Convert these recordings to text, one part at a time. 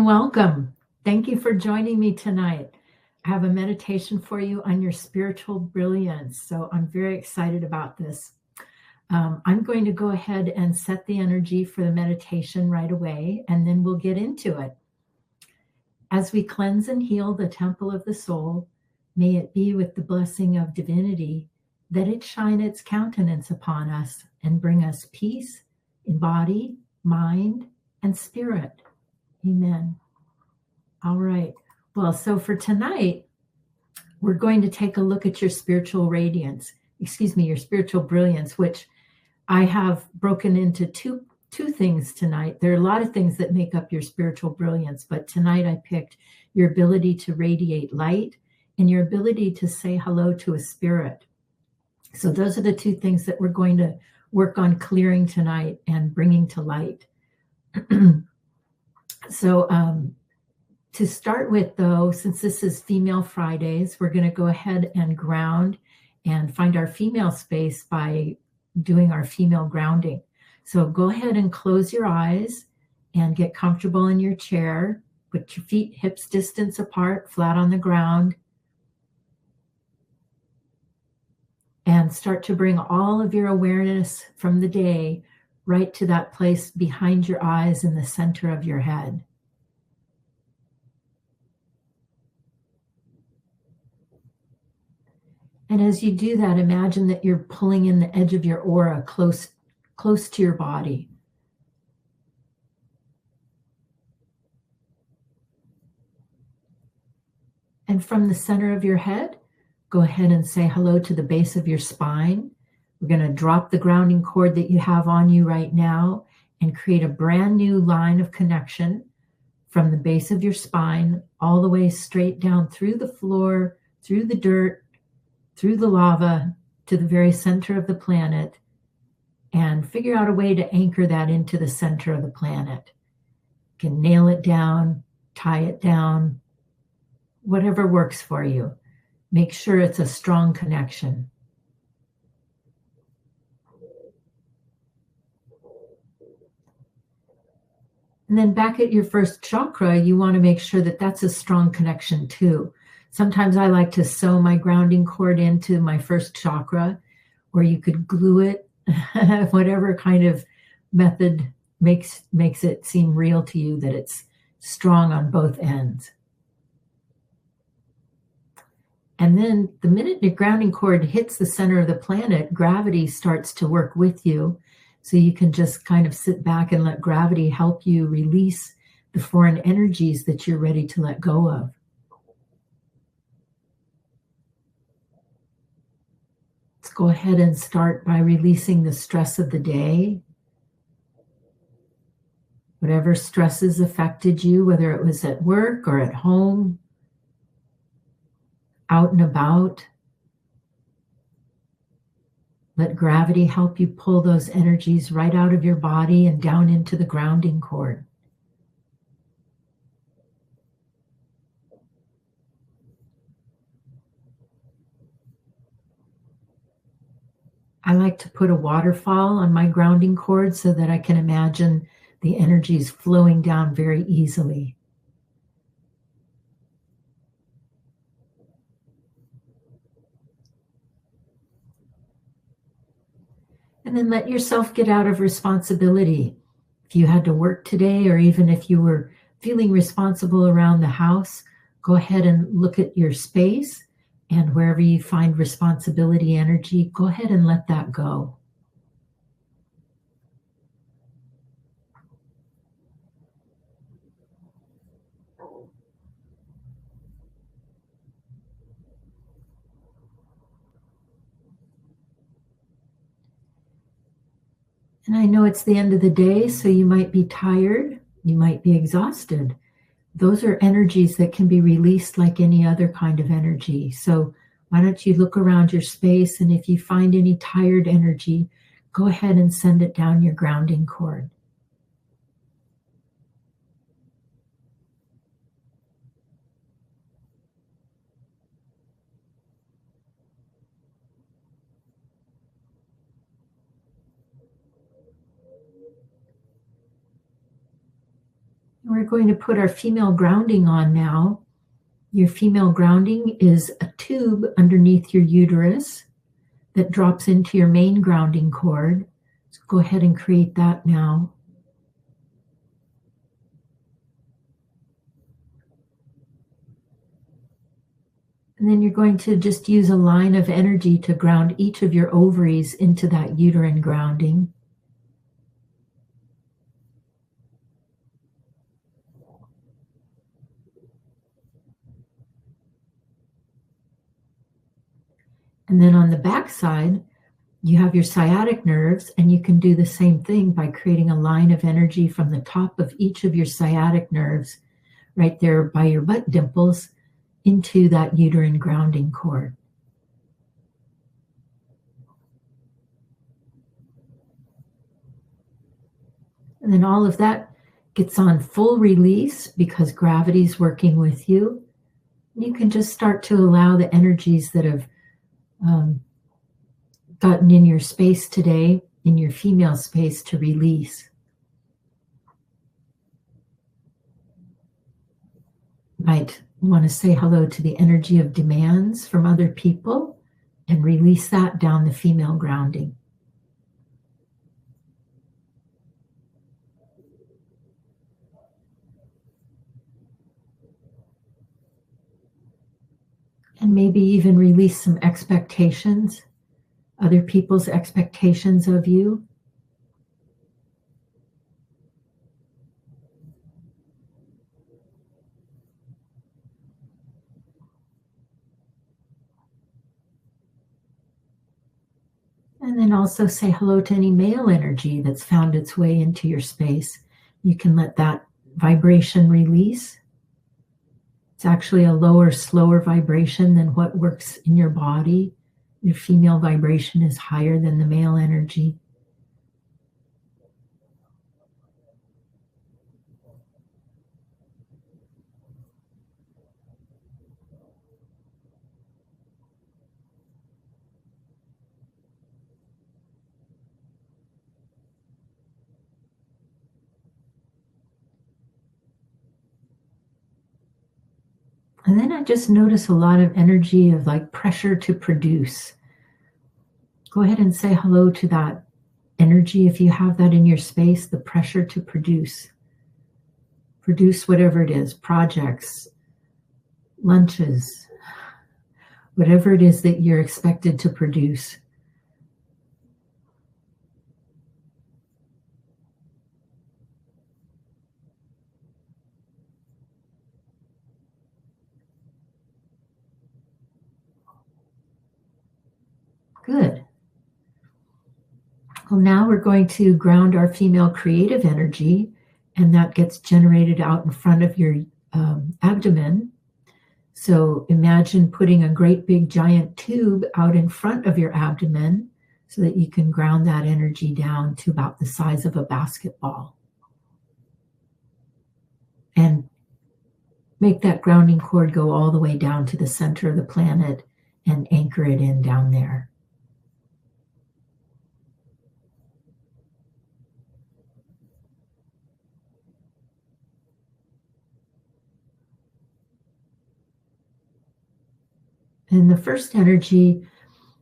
welcome. Thank you for joining me tonight. I have a meditation for you on your spiritual brilliance. So I'm very excited about this. I'm going to go ahead and set the energy for the meditation right away, and then we'll get into it. As we cleanse and heal the temple of the soul, may it be with the blessing of divinity that it shine its countenance upon us and bring us peace in body, mind, and spirit. Amen. All right. Well, so for tonight, we're going to take a look at your spiritual radiance, your spiritual brilliance, which I have broken into two things tonight. There are a lot of things that make up your spiritual brilliance, but tonight I picked your ability to radiate light and your ability to say hello to a spirit. So those are the two things that we're going to work on clearing tonight and bringing to light. So to start with, though, since this is Female Fridays, we're going to go ahead and ground and find our female space by doing our female grounding. So go ahead and close your eyes and get comfortable in your chair. Put your feet hips distance apart, flat on the ground. And start to bring all of your awareness from the day right to that place behind your eyes in the center of your head. And as you do that, imagine that you're pulling in the edge of your aura close to your body. And from the center of your head, go ahead and say hello to the base of your spine. We're going to drop the grounding cord that you have on you right now and create a brand new line of connection from the base of your spine all the way straight down through the floor, through the dirt, through the lava to the very center of the planet, and figure out a way to anchor that into the center of the planet. You can nail it down, tie it down, whatever works for you. Make sure it's a strong connection. And then back at your first chakra, you want to make sure that that's a strong connection too. Sometimes I like to sew my grounding cord into my first chakra, or you could glue it, whatever kind of method makes it seem real to you, that it's strong on both ends. And then the minute your grounding cord hits the center of the planet, gravity starts to work with you. So you can just kind of sit back and let gravity help you release the foreign energies that you're ready to let go of. Let's go ahead and start by releasing the stress of the day. Whatever stresses affected you, whether it was at work or at home, out and about. Let gravity help you pull those energies right out of your body and down into the grounding cord. I like to put a waterfall on my grounding cord so that I can imagine the energies flowing down very easily. And then let yourself get out of responsibility. If you had to work today, or even if you were feeling responsible around the house, go ahead and look at your space, and wherever you find responsibility energy, go ahead and let that go. And I know it's the end of the day, so you might be tired, you might be exhausted. Those are energies that can be released like any other kind of energy. So why don't you look around your space, and if you find any tired energy, go ahead and send it down your grounding cord. we're going to put our female grounding on now. Your female grounding is a tube underneath your uterus that drops into your main grounding cord. So go ahead and create that now. And then you're going to just use a line of energy to ground each of your ovaries into that uterine grounding. And then on the back side, you have your sciatic nerves, and you can do the same thing by creating a line of energy from the top of each of your sciatic nerves, right there by your butt dimples, into that uterine grounding cord. And then all of that gets on full release because gravity's working with you. You can just start to allow the energies that have gotten in your space today, in your female space, to release. You might want to say hello to the energy of demands from other people and release that down the female grounding. And maybe even release some expectations, other people's expectations of you. And then also say hello to any male energy that's found its way into your space. You can let that vibration release. It's actually a lower, slower vibration than what works in your body. Your female vibration is higher than the male energy. And then I just notice a lot of energy of like pressure to produce. Go ahead and say hello to that energy if you have that in your space, the pressure to produce. Produce whatever it is, projects, lunches, whatever it is that you're expected to produce. Good. Well, now we're going to ground our female creative energy, and that gets generated out in front of your abdomen. So imagine putting a great big giant tube out in front of your abdomen so that you can ground that energy down to about the size of a basketball. And make that grounding cord go all the way down to the center of the planet and anchor it in down there. And the first energy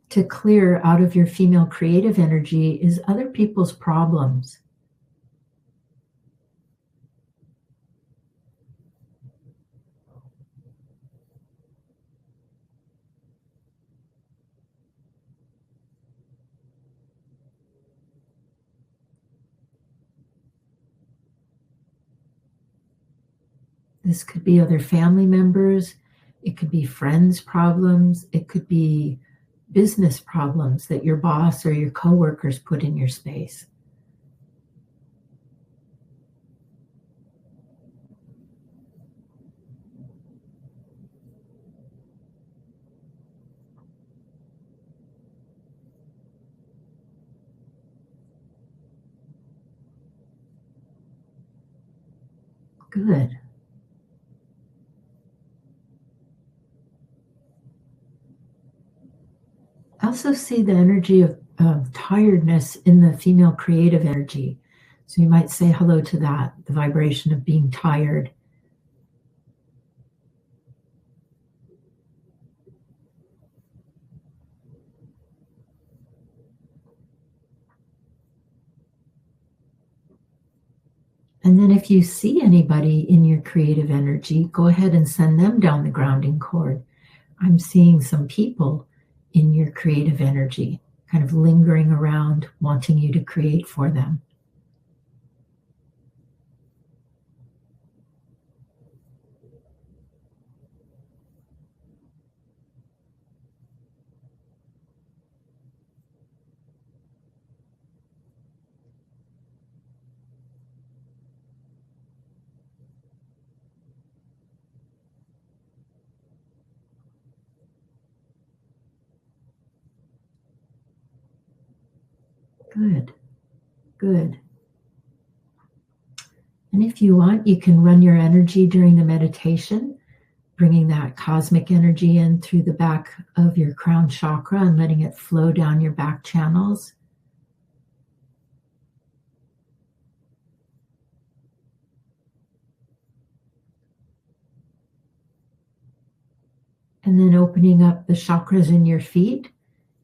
to clear out of your female creative energy is other people's problems. This could be other family members. It could be friends' problems. It could be business problems that your boss or your coworkers put in your space. Good. I also see the energy of tiredness in the female creative energy. So you might say hello to that, the vibration of being tired. And then if you see anybody in your creative energy, go ahead and send them down the grounding cord. I'm seeing some people in your creative energy, kind of lingering around, wanting you to create for them. Good, good. And if you want, you can run your energy during the meditation, bringing that cosmic energy in through the back of your crown chakra and letting it flow down your back channels. And then opening up the chakras in your feet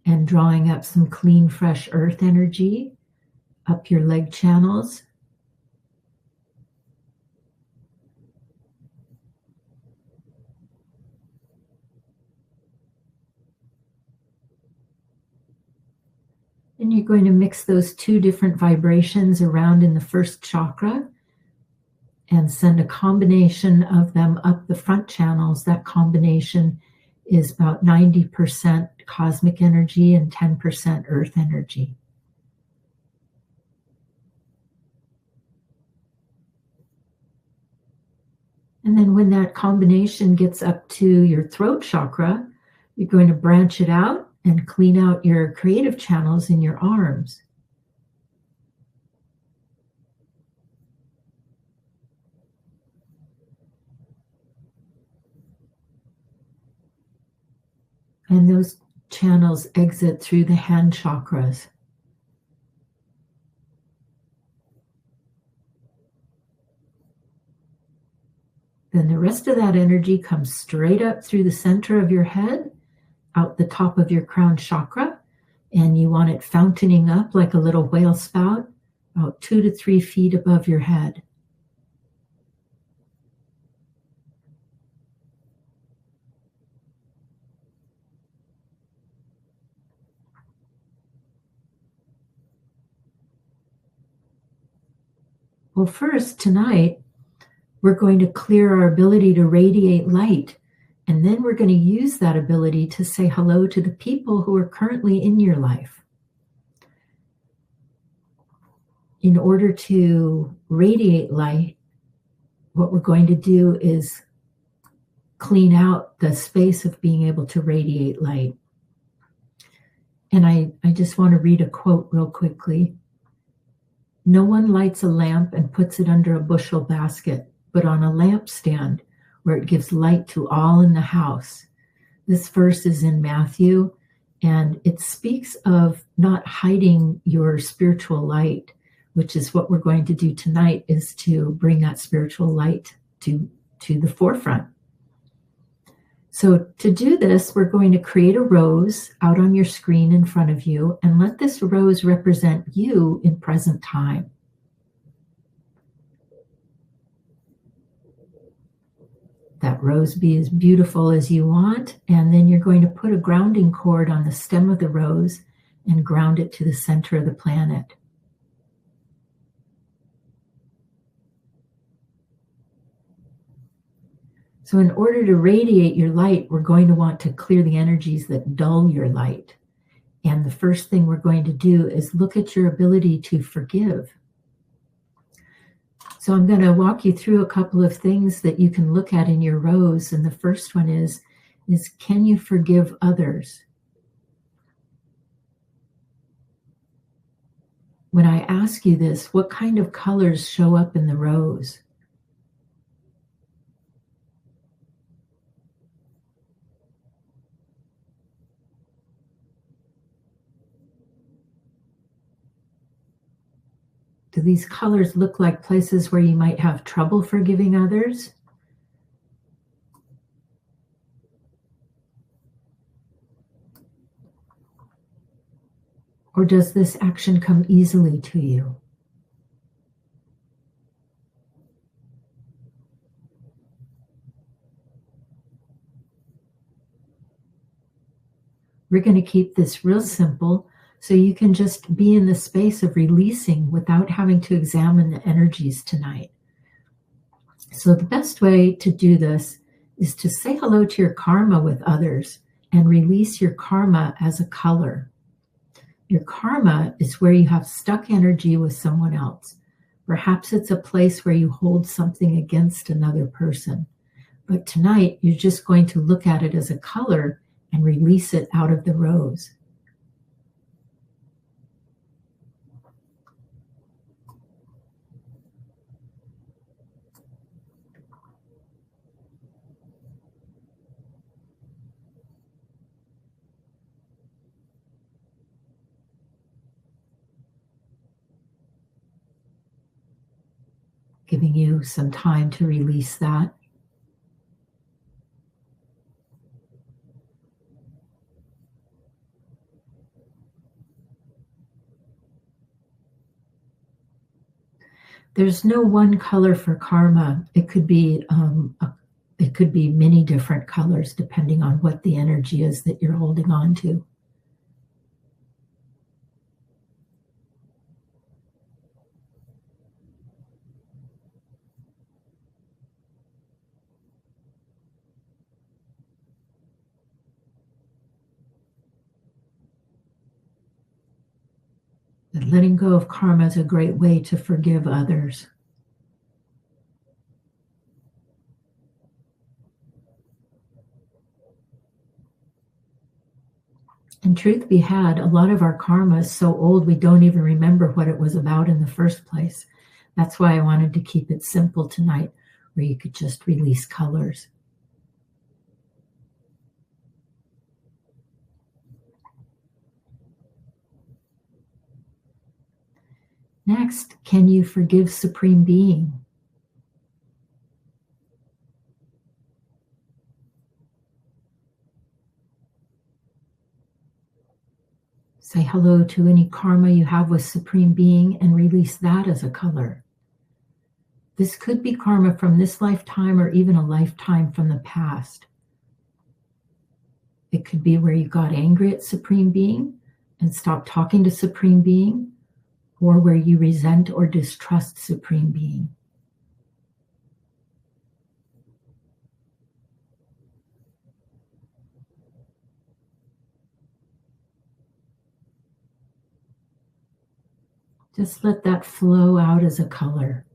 and drawing up some clean, fresh earth energy up your leg channels. And you're going to mix those two different vibrations around in the first chakra and send a combination of them up the front channels. That combination is about 90% cosmic energy and 10% earth energy. And then when that combination gets up to your throat chakra, you're going to branch it out and clean out your creative channels in your arms. And those channels exit through the hand chakras. Then the rest of that energy comes straight up through the center of your head, out the top of your crown chakra, and you want it fountaining up like a little whale spout, about 2 to 3 feet above your head. Well, first, tonight, we're going to clear our ability to radiate light. And then we're going to use that ability to say hello to the people who are currently in your life. In order to radiate light, what we're going to do is clean out the space of being able to radiate light. And I just want to read a quote real quickly. No one lights a lamp and puts it under a bushel basket, but on a lampstand where it gives light to all in the house. This verse is in Matthew, and it speaks of not hiding your spiritual light, which is what we're going to do tonight, is to bring that spiritual light to the forefront. So to do this, we're going to create a rose out on your screen in front of you and let this rose represent you in present time. That rose be as beautiful as you want, and then you're going to put a grounding cord on the stem of the rose and ground it to the center of the planet. So in order to radiate your light, we're going to want to clear the energies that dull your light. And the first thing we're going to do is look at your ability to forgive. So I'm going to walk you through a couple of things that you can look at in your rose. And the first one is can you forgive others? When I ask you this, what kind of colors show up in the rose? Do these colors look like places where you might have trouble forgiving others? Or does this action come easily to you? We're going to keep this real simple so you can just be in the space of releasing without having to examine the energies tonight. So the best way to do this is to say hello to your karma with others and release your karma as a color. Your karma is where you have stuck energy with someone else. Perhaps it's a place where you hold something against another person. But tonight, you're just going to look at it as a color and release it out of the rose. Giving you some time to release that. There's no one color for karma. It could be many different colors depending on what the energy is that you're holding on to. But letting go of karma is a great way to forgive others. And truth be had, a lot of our karma is so old we don't even remember what it was about in the first place. That's why I wanted to keep it simple tonight, where you could just release colors. Next, can you forgive Supreme Being? Say hello to any karma you have with Supreme Being and release that as a color. This could be karma from this lifetime or even a lifetime from the past. It could be where you got angry at Supreme Being and stopped talking to Supreme Being, or where you resent or distrust Supreme Being. Just let that flow out as a color.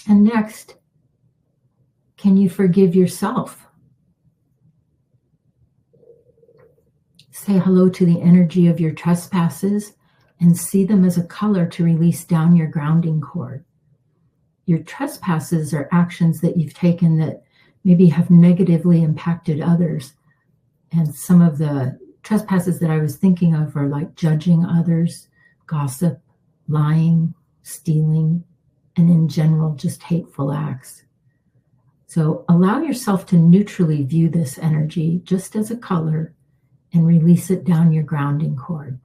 And next, can you forgive yourself? Say hello to the energy of your trespasses and see them as a color to release down your grounding cord. Your trespasses are actions that you've taken that maybe have negatively impacted others. And some of the trespasses that I was thinking of are like judging others, gossip, lying, stealing, and in general, just hateful acts. So allow yourself to neutrally view this energy just as a color and release it down your grounding cord.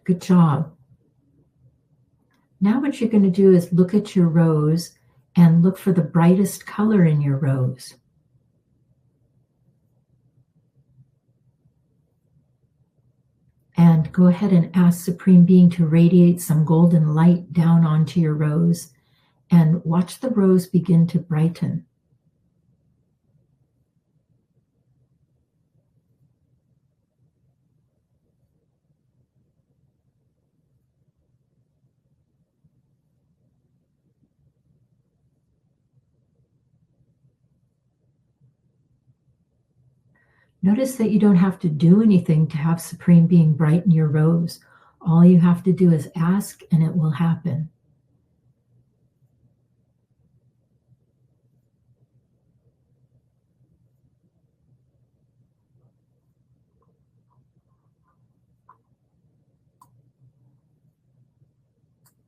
Good job. Now what you're going to do is look at your rose and look for the brightest color in your rose. And go ahead and ask Supreme Being to radiate some golden light down onto your rose, and watch the rose begin to brighten. Notice that you don't have to do anything to have Supreme Being brighten your rose. All you have to do is ask, and it will happen.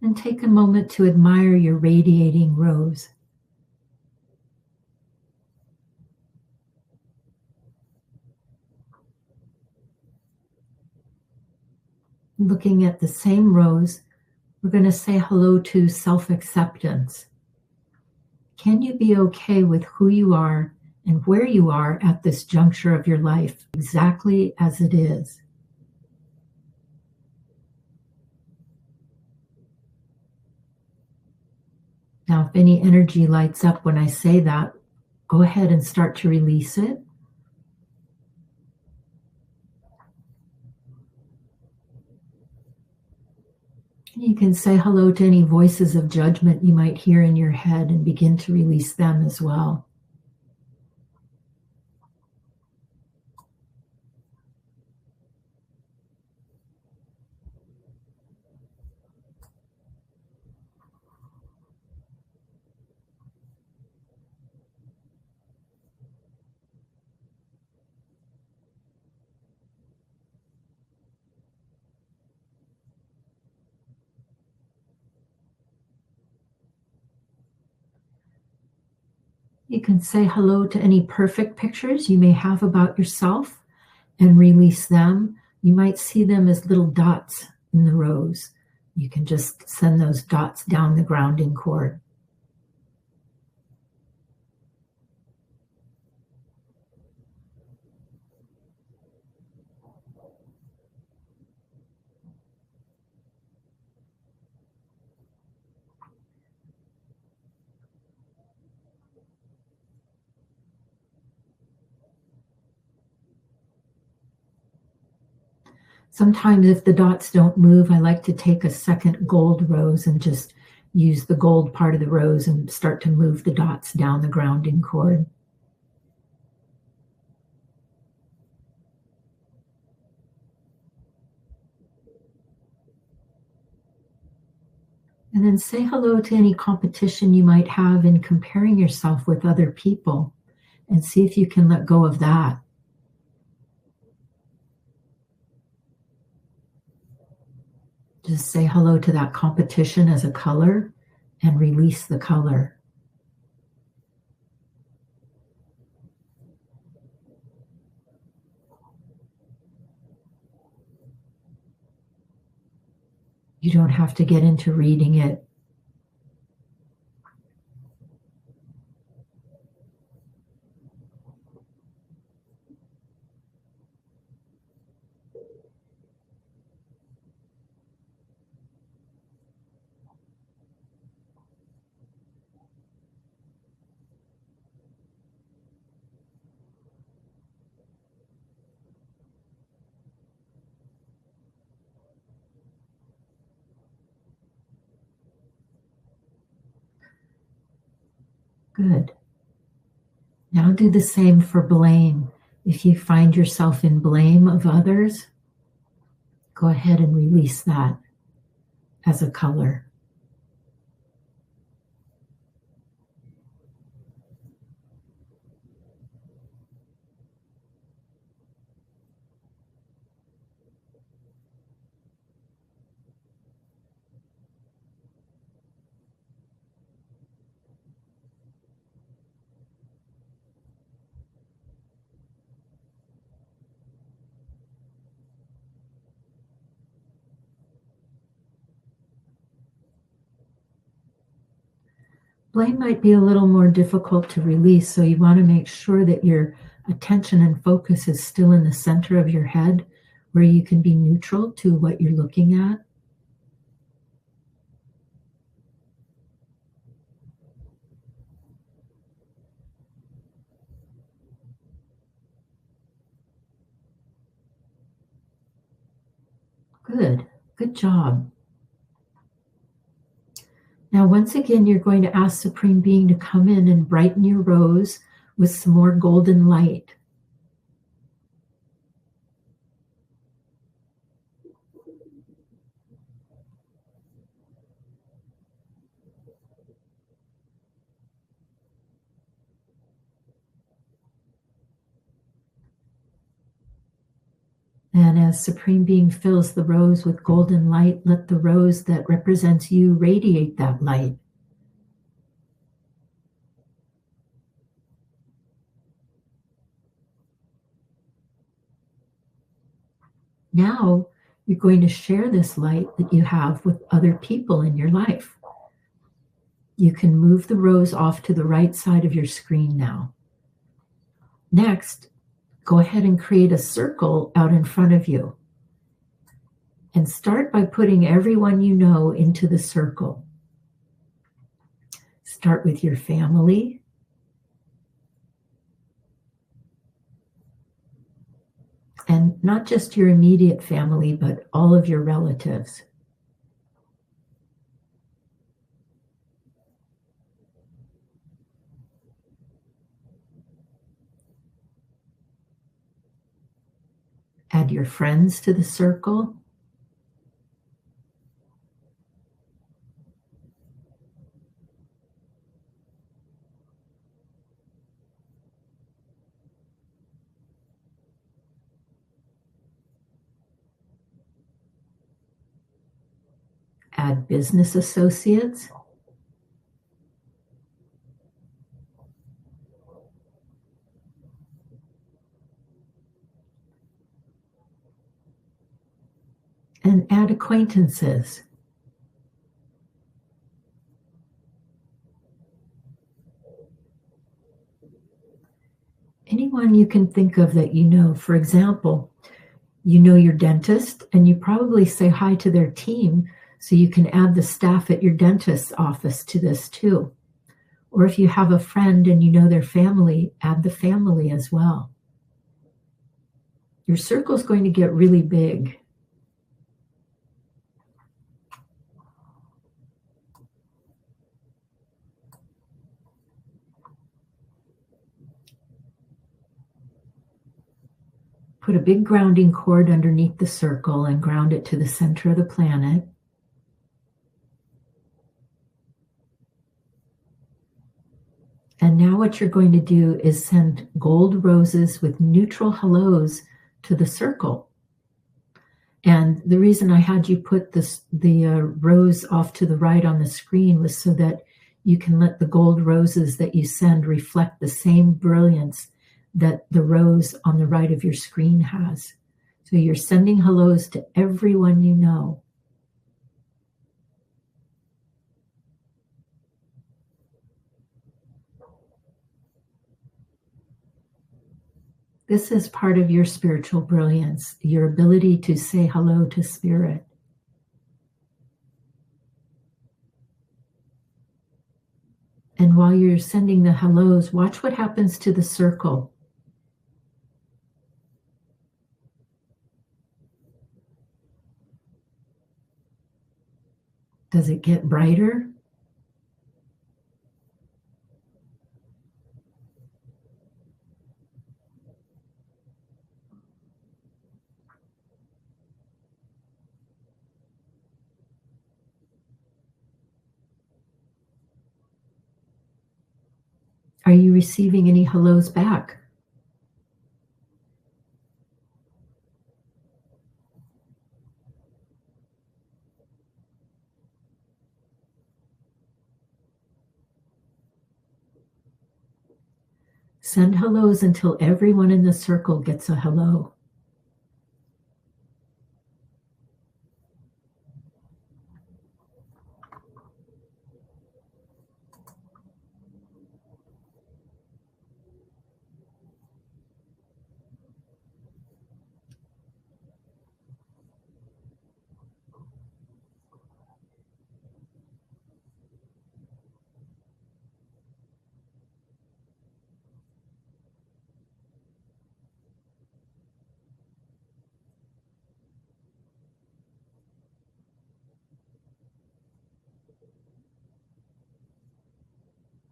And take a moment to admire your radiating rose. Looking at the same rose, we're going to say hello to self-acceptance. Can you be okay with who you are and where you are at this juncture of your life, exactly as it is? Now, if any energy lights up when I say that, go ahead and start to release it. You can say hello to any voices of judgment you might hear in your head and begin to release them as well. You can say hello to any perfect pictures you may have about yourself and release them. You might see them as little dots in the rose. You can just send those dots down the grounding cord. Sometimes if the dots don't move, I like to take a second gold rose and just use the gold part of the rose and start to move the dots down the grounding cord. And then say hello to any competition you might have in comparing yourself with other people, and see if you can let go of that. Just say hello to that competition as a color and release the color. You don't have to get into reading it. Good. Now do the same for blame. If you find yourself in blame of others, go ahead and release that as a color. Blame might be a little more difficult to release, so you want to make sure that your attention and focus is still in the center of your head, where you can be neutral to what you're looking at. Good job. Now, once again, you're going to ask Supreme Being to come in and brighten your rose with some more golden light. And as Supreme Being fills the rose with golden light, let the rose that represents you radiate that light. Now, you're going to share this light that you have with other people in your life. You can move the rose off to the right side of your screen now. Next, go ahead and create a circle out in front of you. And start by putting everyone you know into the circle. Start with your family. And not just your immediate family, but all of your relatives. Add your friends to the circle. Add business associates. And add acquaintances. Anyone you can think of that you know. For example, you know your dentist, and you probably say hi to their team, so you can add the staff at your dentist's office to this too. Or if you have a friend and you know their family, add the family as well. Your circle is going to get really big. Put a big grounding cord underneath the circle and ground it to the center of the planet. And now what you're going to do is send gold roses with neutral hellos to the circle. And the reason I had you put the rose off to the right on the screen was so that you can let the gold roses that you send reflect the same brilliance that the rose on the right of your screen has. So you're sending hellos to everyone you know. This is part of your spiritual brilliance, your ability to say hello to spirit. And while you're sending the hellos, watch what happens to the circle. Does it get brighter? Are you receiving any hellos back? Send hellos until everyone in the circle gets a hello.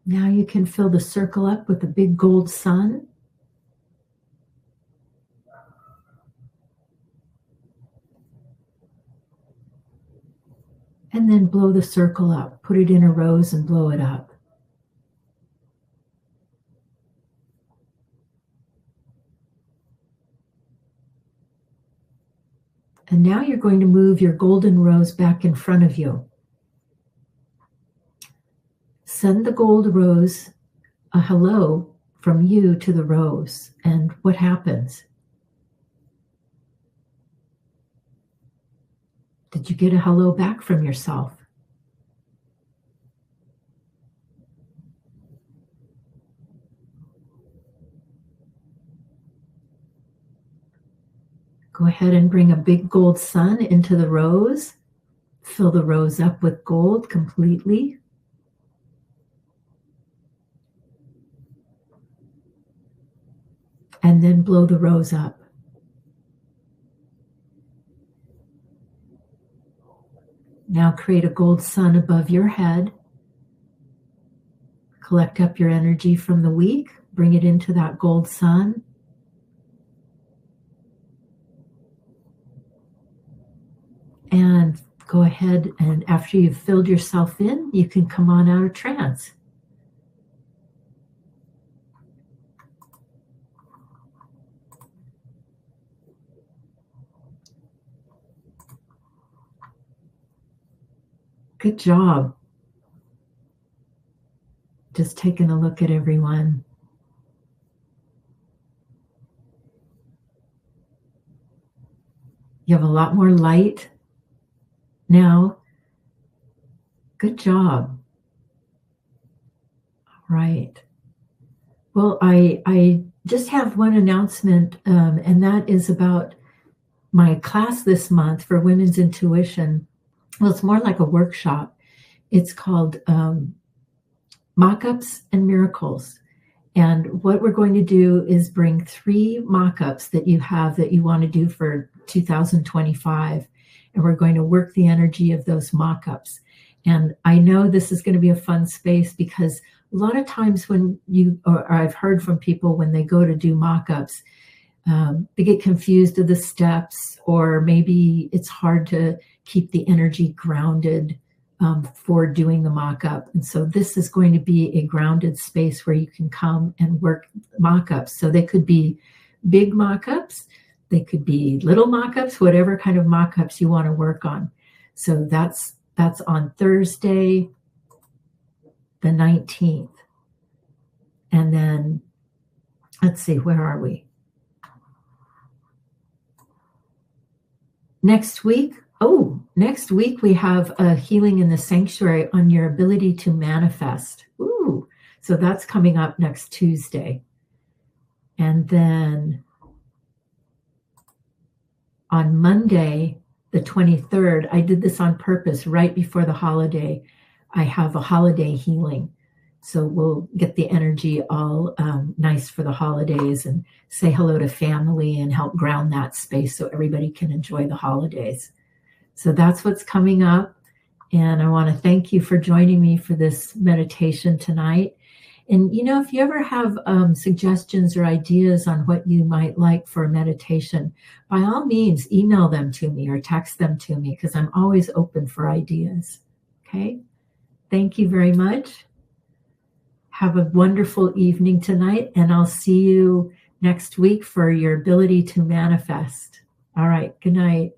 Now you can fill the circle up with a big gold sun. And then blow the circle up. Put it in a rose and blow it up. And now you're going to move your golden rose back in front of you. Send the gold rose a hello from you to the rose. And what happens? Did you get a hello back from yourself? Go ahead and bring a big gold sun into the rose. Fill the rose up with gold completely. And then blow the rose up. Now create a gold sun above your head. Collect up your energy from the week. Bring it into that gold sun. And go ahead, and after you've filled yourself in, you can come on out of trance. Good job. Just taking a look at everyone. You have a lot more light now. Good job. All right. Well, I just have one announcement, and that is about my class this month for Women's Intuition. Well, it's more like a workshop. It's called Mock-ups and Miracles. And what we're going to do is bring 3 mock-ups that you have that you want to do for 2025. And we're going to work the energy of those mock-ups. And I know this is going to be a fun space because a lot of times when or I've heard from people when they go to do mock-ups, they get confused of the steps, or maybe it's hard to keep the energy grounded for doing the mock-up. And so this is going to be a grounded space where you can come and work mock-ups. So they could be big mock-ups, they could be little mock-ups, whatever kind of mock-ups you want to work on. So that's on Thursday, the 19th. And then, let's see, where are we? Next week we have a healing in the sanctuary on your ability to manifest. Ooh, so that's coming up next Tuesday. And then on Monday, the 23rd, I did this on purpose right before the holiday. I have a holiday healing. So we'll get the energy all nice for the holidays and say hello to family and help ground that space so everybody can enjoy the holidays. So that's what's coming up. And I want to thank you for joining me for this meditation tonight. And, if you ever have suggestions or ideas on what you might like for a meditation, by all means, email them to me or text them to me because I'm always open for ideas. Okay? Thank you very much. Have a wonderful evening tonight, and I'll see you next week for your ability to manifest. All right. Good night.